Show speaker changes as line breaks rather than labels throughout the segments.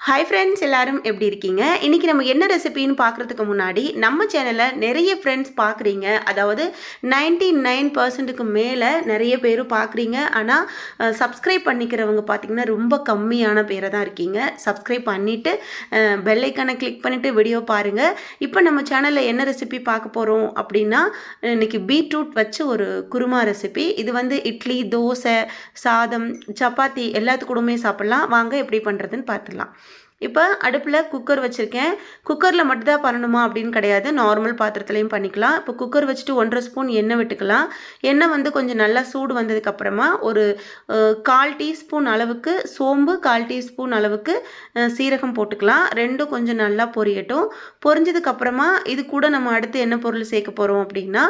Hi friends, எல்லாரும் எப்படி இருக்கீங்க? இன்றைக்கி நம்ம என்ன ரெசிபின்னு பார்க்குறதுக்கு முன்னாடி நம்ம சேனலில் நிறைய ஃப்ரெண்ட்ஸ் பார்க்குறீங்க. அதாவது 99%க்கு மேலே நிறைய பேர் பார்க்குறீங்க. ஆனால் சப்ஸ்கிரைப் பண்ணிக்கிறவங்க பார்த்திங்கன்னா ரொம்ப கம்மியான பேரை தான் இருக்கீங்க. சப்ஸ்கிரைப் பண்ணிவிட்டு பெல் ஐக்கானை கிளிக் பண்ணிவிட்டு வீடியோ பாருங்கள். இப்போ நம்ம சேனலில் என்ன ரெசிபி பார்க்க போகிறோம் அப்படின்னா, இன்றைக்கி பீட்ரூட் வச்சு ஒரு குருமா ரெசிபி. இது வந்து இட்லி, தோசை, சாதம், சப்பாத்தி எல்லாத்துக்கூடமே சாப்பிட்லாம். வாங்க எப்படி பண்ணுறதுன்னு பார்த்துடலாம். இப்போ அடுப்பில் குக்கர் வச்சுருக்கேன். குக்கரில் மட்டும்தான் பண்ணணுமா அப்படின்னு கிடையாது, நார்மல் பாத்திரத்துலையும் பண்ணிக்கலாம். இப்போ குக்கர் வச்சுட்டு 1.5 ஸ்பூன் எண்ணெய் விட்டுக்கலாம். எண்ணெய் வந்து கொஞ்சம் நல்லா சூடு வந்ததுக்கப்புறமா ஒரு 1/4 டீஸ்பூன் அளவுக்கு சோம்பு, 1/4 டீஸ்பூன் அளவுக்கு சீரகம் போட்டுக்கலாம். ரெண்டும் கொஞ்சம் நல்லா பொரியட்டும். பொரிஞ்சதுக்கப்புறமா இது கூட நம்ம அடுத்து என்ன பொருள் சேர்க்க போகிறோம் அப்படின்னா,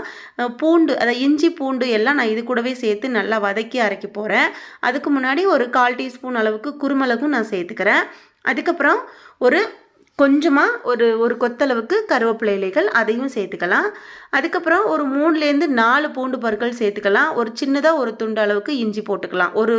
பூண்டு, அதாவது இஞ்சி பூண்டு எல்லாம் நான் இது கூடவே சேர்த்து நல்லா வதக்கி அரைக்க போகிறேன். அதுக்கு முன்னாடி ஒரு 1/4 டீஸ்பூன் அளவுக்கு குருமிளகும் நான் சேர்த்துக்கிறேன். அதுக்கப்புறம் ஒரு கொஞ்சமாக ஒரு கொத்தளவுக்கு கருவேப்பிலை இலைகள் அதையும் சேர்த்துக்கலாம். அதுக்கப்புறம் ஒரு 3லேருந்து 4 பூண்டு பற்கள் சேர்த்துக்கலாம். ஒரு சின்னதாக ஒரு துண்டு அளவுக்கு இஞ்சி போட்டுக்கலாம். ஒரு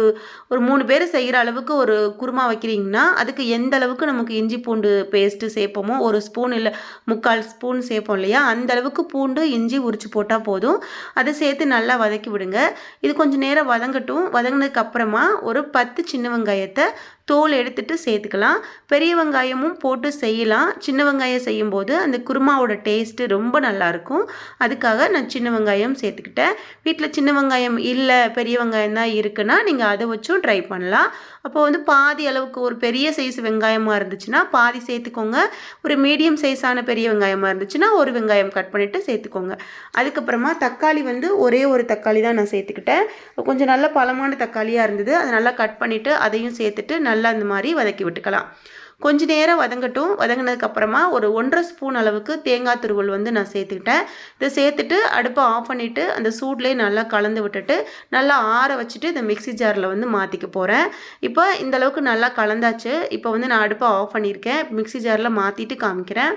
3 பேர் செய்கிற அளவுக்கு ஒரு குருமா வைக்கிறீங்கன்னா அதுக்கு எந்த அளவுக்கு நமக்கு இஞ்சி பூண்டு பேஸ்ட்டு சேர்ப்போமோ, 1 ஸ்பூன் இல்லை 3/4 ஸ்பூன் சேர்ப்போம் இல்லையா, அந்த அளவுக்கு பூண்டு இஞ்சி உரித்து போட்டால் போதும். அதை சேர்த்து நல்லா வதக்கி விடுங்க. இது கொஞ்சம் நேரம் வதங்கட்டும். வதங்கினதுக்கப்புறமா ஒரு 10 சின்ன வெங்காயத்தை தோல் எடுத்துட்டு சேர்த்துக்கலாம். பெரிய வெங்காயமும் போட்டு செய்யலாம். சின்ன வெங்காயம் செய்யும்போது அந்த குருமாவோட டேஸ்ட்டு ரொம்ப நல்லாயிருக்கும். அதுக்காக நான் சின்ன வெங்காயம் சேர்த்துக்கிட்டேன். வீட்டில் சின்ன வெங்காயம் இல்லை, பெரிய வெங்காயம் தான் இருக்குன்னா நீங்கள் அதை வச்சும் ட்ரை பண்ணலாம். அப்போ வந்து பாதி அளவுக்கு ஒரு பெரிய சைஸ் வெங்காயமாக இருந்துச்சுன்னா பாதி சேர்த்துக்கோங்க. ஒரு மீடியம் சைஸான பெரிய வெங்காயமாக இருந்துச்சுன்னா ஒரு வெங்காயம் கட் பண்ணிவிட்டு சேர்த்துக்கோங்க. அதுக்கப்புறமா தக்காளி வந்து ஒரே ஒரு தக்காளி தான் நான் சேர்த்துக்கிட்டேன். கொஞ்சம் நல்ல பழமான தக்காளியாக இருந்தது. அதை நல்லா கட் பண்ணிவிட்டு அதையும் சேர்த்துட்டு நல்லா இந்த மாதிரி வதக்கி விட்டுக்கலாம். கொஞ்ச நேரம் வதங்கட்டும். வதங்கினதுக்கப்புறமா ஒரு 1.5 ஸ்பூன் அளவுக்கு தேங்காய் துருவல் வந்து நான் சேர்த்துக்கிட்டேன். இதை சேர்த்துட்டு அடுப்பை ஆஃப் பண்ணிவிட்டு அந்த சூட்லேயே நல்லா கலந்து விட்டுட்டு நல்லா ஆற வச்சுட்டு இந்த மிக்ஸி ஜாரில் வந்து மாற்றிக்க போகிறேன். இப்போ இந்தளவுக்கு நல்லா கலந்தாச்சு. இப்போ வந்து நான் அடுப்பை ஆஃப் பண்ணியிருக்கேன். மிக்ஸி ஜாரில் மாற்றிட்டு காமிக்கிறேன்.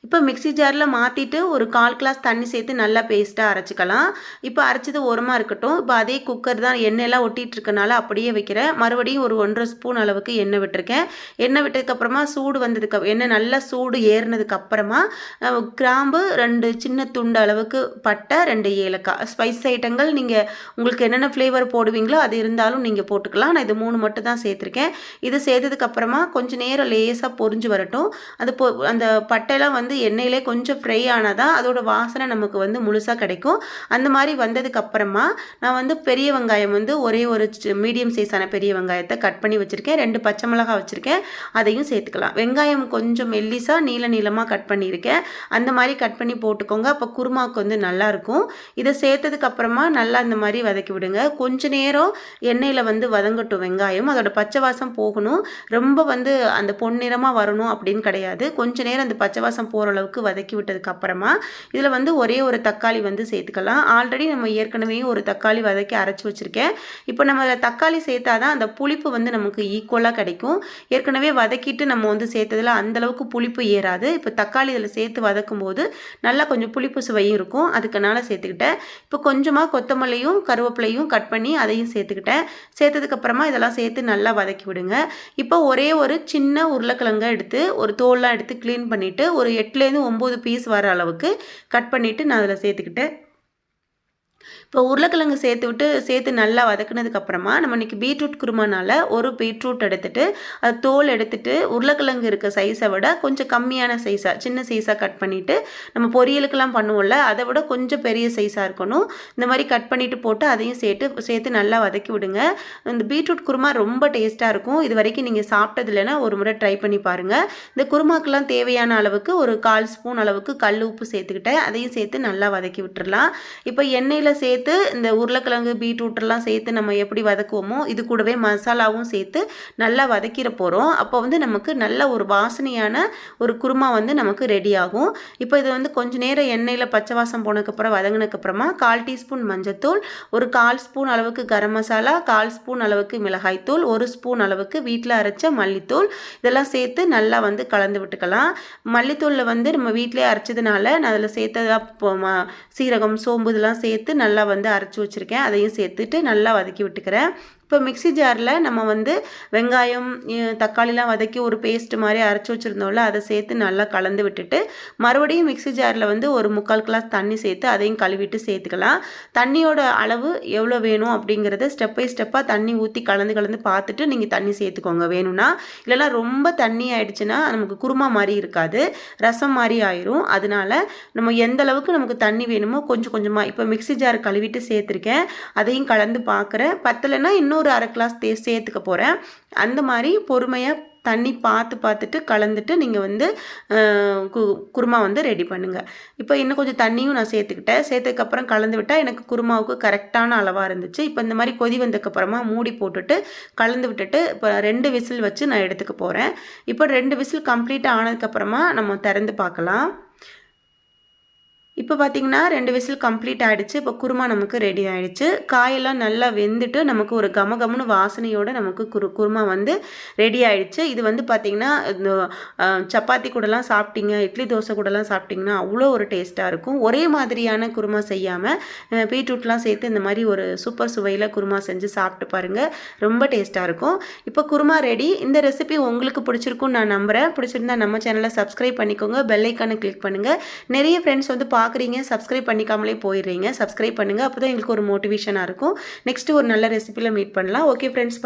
இப்போ மிக்ஸி ஜாரில் மாற்றிட்டு ஒரு 1/4 கிளாஸ் தண்ணி சேர்த்து நல்லா பேஸ்ட்டாக அரைச்சிக்கலாம். இப்போ அரைச்சது ஓரமாக இருக்கட்டும். இப்போ அதே குக்கர் தான் எண்ணெயெல்லாம் ஒட்டிகிட்டு இருக்கனால அப்படியே வைக்கிறேன். மறுபடியும் ஒரு 1.5 ஸ்பூன் அளவுக்கு எண்ணெய் விட்டுருக்கேன். எண்ணெய் விட்டதுக்கப்புறமா சூடு வந்ததுக்கு எண்ணெய் நல்லா சூடு ஏறினதுக்கப்புறமா கிராம்பு 2 சின்ன துண்டு அளவுக்கு பட்டை, 2 ஏலக்காய், ஸ்பைஸ் ஐட்டங்கள் நீங்கள் உங்களுக்கு என்னென்ன ஃப்ளேவர் போடுவீங்களோ அது இருந்தாலும் நீங்கள் போட்டுக்கலாம். நான் இது 3 மட்டும் தான் சேர்த்துருக்கேன். இது சேர்த்ததுக்கப்புறமா கொஞ்சம் நேரம் லேசாக பொரிஞ்சு வரட்டும். அந்த பட்டையெல்லாம் வந்து எண்ணெயிலே கொஞ்சம் ஃப்ரை ஆனாதான் அதோட வாசனை நமக்கு வந்து முழுசாக கிடைக்கும். அந்த மாதிரி வந்ததுக்கப்புறமா நான் வந்து பெரிய வெங்காயம் வந்து ஒரே ஒரு மீடியம் சைஸான பெரிய வெங்காயத்தை கட் பண்ணி வச்சுருக்கேன். 2 பச்சை மிளகாய் வச்சுருக்கேன், அதையும் சேர்த்துக்கலாம். வெங்காயம் கொஞ்சம் மெல்லிசாக நீளமாக கட் பண்ணியிருக்கேன். அந்த மாதிரி கட் பண்ணி போட்டுக்கோங்க. அப்போ குருமாவுக்கு வந்து நல்லாயிருக்கும். இதை சேர்த்ததுக்கப்புறமா நல்லா இந்த மாதிரி வதக்கி விடுங்க. கொஞ்ச நேரம் எண்ணெயில் வந்து வதங்கட்டும் வெங்காயம். அதோட பச்சை வாசம் போகணும். ரொம்ப வந்து அந்த பொன்னிறமாக வரணும் அப்படின்னு கிடையாது. கொஞ்ச நேரம் அந்த பச்சை வாசம் போகிற அளவுக்கு வதக்கி விட்டதுக்கு அப்புறமா இதில் வந்து ஒரே ஒரு தக்காளி வந்து சேர்த்துக்கலாம். ஆல்ரெடி நம்ம ஏற்கனவே ஒரு தக்காளி வதக்கி அரைச்சி வச்சுருக்கேன். இப்போ நம்ம தக்காளி சேர்த்தாதான் அந்த புளிப்பு வந்து நமக்கு ஈக்குவலாக கிடைக்கும். ஏற்கனவே வதக்கிட்டு நம்ம வந்து சேர்த்ததில் அந்தளவுக்கு புளிப்பு ஏறாது. இப்போ தக்காளி இதில் சேர்த்து வதக்கும் போது நல்லா கொஞ்சம் புளிப்பு சுவையும் இருக்கும். அதுக்குனால சேர்த்துக்கிட்டேன். இப்போ கொஞ்சமாக கொத்தமல்லியும் கருவேப்பிலையும் கட் பண்ணி அதையும் சேர்த்துக்கிட்டேன். சேர்த்ததுக்கப்புறமா இதெல்லாம் சேர்த்து நல்லா வதக்கி விடுங்க. இப்போ ஒரே ஒரு சின்ன உருளைக்கிழங்கை எடுத்து ஒரு தோல்லாம் எடுத்து க்ளீன் பண்ணிவிட்டு ஒரு 8லேருந்து 9 பீஸ் வர அளவுக்கு கட் பண்ணிவிட்டு நான் அதில் சேர்த்துக்கிட்டேன். இப்போ உருளைக்கிழங்கு சேர்த்து நல்லா வதக்குனதுக்கப்புறமா நம்ம இன்றைக்கி பீட்ரூட் குருமானால ஒரு பீட்ரூட் எடுத்துகிட்டு அது தோல் எடுத்துகிட்டு உருளைக்கிழங்கு இருக்க சைஸை விட கொஞ்சம் கம்மியான சைஸாக சின்ன சைஸாக கட் பண்ணிவிட்டு நம்ம பொரியலுக்கெல்லாம் பண்ணுவோம்ல, அதை விட கொஞ்சம் பெரிய சைஸாக இருக்கணும். இந்த மாதிரி கட் பண்ணிவிட்டு போட்டு அதையும் சேர்த்து நல்லா வதக்கி விடுங்க. இந்த பீட்ரூட் குருமா ரொம்ப டேஸ்ட்டாக இருக்கும். இது வரைக்கும் நீங்கள் சாப்பிட்டது இல்லைன்னா ஒரு முறை ட்ரை பண்ணி பாருங்கள். இந்த குருமாக்கெல்லாம் தேவையான அளவுக்கு ஒரு 1/4 ஸ்பூன் அளவுக்கு கல் உப்பு சேர்த்துக்கிட்டேன். அதையும் சேர்த்து நல்லா வதக்கி விட்டுறலாம். இப்போ எண்ணெயில் சேர்த்து இந்த உருளைக்கிழங்கு பீட்ரூட்டெல்லாம் சேர்த்து நம்ம எப்படி வதக்குவோமோ இது கூடவே மசாலாவும் சேர்த்து நல்லா வதக்கிற போகிறோம். அப்போ வந்து நமக்கு நல்ல ஒரு வாசனையான ஒரு குருமா வந்து நமக்கு ரெடி ஆகும். இப்போ இது வந்து கொஞ்சம் நேரம் எண்ணெயில் பச்சை வாசம் போனதுக்கப்புறம் வதங்கினதுக்கப்புறமா 1/4 டீஸ்பூன் மஞ்சத்தூள், ஒரு 1/4 ஸ்பூன் அளவுக்கு கரம் மசாலா, 1/4 ஸ்பூன் அளவுக்கு மிளகாய்த்தூள், 1 ஸ்பூன் அளவுக்கு வீட்டில் அரைச்ச மல்லித்தூள் இதெல்லாம் சேர்த்து நல்லா வந்து கலந்து விட்டுக்கலாம். மல்லித்தூளில் வந்து நம்ம வீட்டிலே அரைச்சதுனால நான் அதில் சேர்த்ததா சீரகம், சோம்பு இதெல்லாம் சேர்த்து நல்லா வந்து அரைச்சி வச்சுருக்கேன். அதையும் சேர்த்துட்டு நல்லா வதக்கி விட்டுக்கிறேன். இப்போ மிக்ஸி ஜாரில் நம்ம வந்து வெங்காயம் தக்காளிலாம் வதக்கி ஒரு பேஸ்ட் மாதிரி அரைச்சி வச்சுருந்தோம்ல, அதை சேர்த்து நல்லா கலந்து விட்டுட்டு மறுபடியும் மிக்ஸி ஜாரில் வந்து ஒரு 3/4 கிளாஸ் தண்ணி சேர்த்து அதையும் கழுவிட்டு சேர்த்துக்கலாம். தண்ணியோட அளவு எவ்வளோ வேணும் அப்படிங்கிறத ஸ்டெப் பை ஸ்டெப்பாக தண்ணி ஊற்றி கலந்து பார்த்துட்டு நீங்கள் தண்ணி சேர்த்துக்கோங்க வேணும்னா. இல்லைனா ரொம்ப தண்ணி ஆயிடுச்சுன்னா நமக்கு குருமா மாதிரி இருக்காது, ரசம் மாதிரி ஆயிரும். அதனால நம்ம எந்த அளவுக்கு நமக்கு தண்ணி வேணுமோ கொஞ்சம் கொஞ்சமாக இப்போ மிக்ஸி ஜார் கழுவிட்டு சேர்த்துருக்கேன், அதையும் கலந்து பார்க்குறேன். பத்தலைன்னா இன்னொரு 1/2 கிளாஸ் சேர்த்துக்க போகிறேன். அந்த மாதிரி பொறுமையாக தண்ணி பார்த்துட்டு கலந்துட்டு நீங்கள் வந்து குருமா வந்து ரெடி பண்ணுங்கள். இப்போ இன்னும் கொஞ்சம் தண்ணியும் நான் சேர்த்துக்கிட்டேன். சேர்த்ததுக்கப்புறம் கலந்து விட்டால் எனக்கு குருமாவுக்கு கரெக்டான அளவாக இருந்துச்சு. இப்போ இந்த மாதிரி கொதி வந்ததுக்கப்புறமா மூடி போட்டுட்டு கலந்து விட்டுட்டு இப்போ 2 விசில் வச்சு நான் எடுத்துக்க போகிறேன். இப்போ 2 விசில் கம்ப்ளீட் ஆனதுக்கப்புறமா நம்ம திறந்து பார்க்கலாம். இப்போ பார்த்தீங்கன்னா 2 விசில் கம்ப்ளீட் ஆகிடுச்சு. இப்போ குருமா நமக்கு ரெடி ஆகிடுச்சு. காயெல்லாம் நல்லா வெந்துட்டு நமக்கு ஒரு கமகமனு வாசனையோடு நமக்கு குருமா வந்து ரெடி ஆகிடுச்சு. இது வந்து பார்த்திங்கன்னா இந்த சப்பாத்தி கூடலாம் சாப்பிட்டீங்க, இட்லி தோசை கூடலாம் சாப்பிட்டிங்கன்னா அவ்வளோ ஒரு டேஸ்ட்டாக இருக்கும். ஒரே மாதிரியான குருமா செய்யாமல் பீட்ரூட்லாம் சேர்த்து இந்த மாதிரி ஒரு சூப்பர் சுவையில் குருமா செஞ்சு சாப்பிட்டு பாருங்கள், ரொம்ப டேஸ்ட்டாக இருக்கும். இப்போ குருமா ரெடி. இந்த ரெசிபி உங்களுக்கு பிடிச்சிருக்குன்னு நான் நம்புகிறேன். பிடிச்சிருந்தா நம்ம சேனலை சப்ஸ்கிரைப் பண்ணிக்கோங்க, பெல் ஐக்கானை கிளிக் பண்ணுங்கள். நிறைய ஃப்ரெண்ட்ஸ் வந்து பார்க்குறீங்க, சப்ஸ்கிரைப் பண்ணிக்காமலே போயிடுறீங்க. சப்ஸ்கிரைப் பண்ணுங்கள், அப்போ தான் எங்களுக்கு ஒரு மோட்டிவேஷனாக இருக்கும். நெக்ஸ்ட்டு ஒரு நல்ல ரெசிபியில் மீட் பண்ணலாம். ஓகே ஃப்ரெண்ட்ஸ், பாய்.